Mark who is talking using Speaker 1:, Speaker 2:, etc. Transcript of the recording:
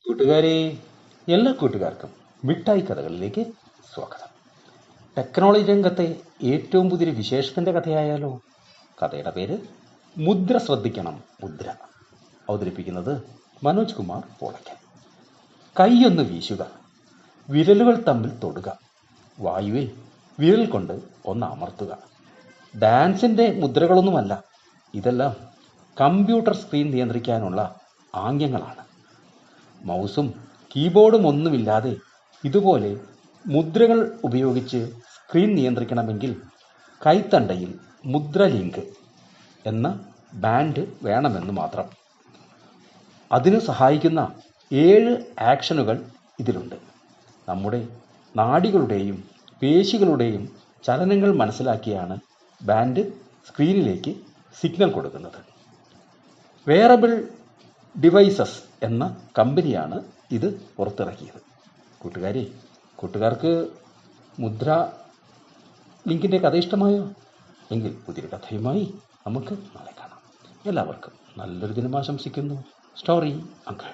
Speaker 1: കൂട്ടുകാരെ, എല്ലാ കൂട്ടുകാർക്കും മിഠായി കഥകളിലേക്ക് സ്വാഗതം. ടെക്നോളജി രംഗത്തെ ഏറ്റവും പുതിയൊരു വിശേഷത്തിൻ്റെ കഥയായാലോ? കഥയുടെ പേര് മുദ്ര ശ്രദ്ധിക്കണം മുദ്ര. അവതരിപ്പിക്കുന്നത് മനോജ് കുമാർ പോളയ്ക്കൽ. കൈയൊന്ന് വീശുക, വിരലുകൾ തമ്മിൽ തൊടുക, വായുവിൽ വിരൽ കൊണ്ട് ഒന്ന് അമർത്തുക. ഡാൻസിൻ്റെ മുദ്രകളൊന്നുമല്ല, ഇതെല്ലാം കമ്പ്യൂട്ടർ സ്ക്രീൻ നിയന്ത്രിക്കാനുള്ള ആംഗ്യങ്ങളാണ്. മൗസും കീബോർഡും ഒന്നുമില്ലാതെ ഇതുപോലെ മുദ്രകൾ ഉപയോഗിച്ച് സ്ക്രീൻ നിയന്ത്രിക്കണമെങ്കിൽ കൈത്തണ്ടയിൽ മുദ്ര ലിങ്ക് എന്ന ബാൻഡ് വേണമെന്ന് മാത്രം. അതിന് സഹായിക്കുന്ന 7 ആക്ഷനുകൾ ഇതിലുണ്ട്. നമ്മുടെ നാഡികളുടെയും പേശികളുടെയും ചലനങ്ങൾ മനസ്സിലാക്കിയാണ് ബാൻഡ് സ്ക്രീനിലേക്ക് സിഗ്നൽ കൊടുക്കുന്നത്. വെയറബിൾ ഡിവൈസസ് എന്ന കമ്പനിയാണ് ഇത് പുറത്തിറക്കിയത്. കൂട്ടുകാർക്ക് മുദ്ര ലിങ്കിൻ്റെ കഥ ഇഷ്ടമായോ? എങ്കിൽ പുതിയൊരു കഥയുമായി നമുക്ക് നാളെ കാണാം. എല്ലാവർക്കും നല്ലൊരു ദിനം ആശംസിക്കുന്നു. Story uncle.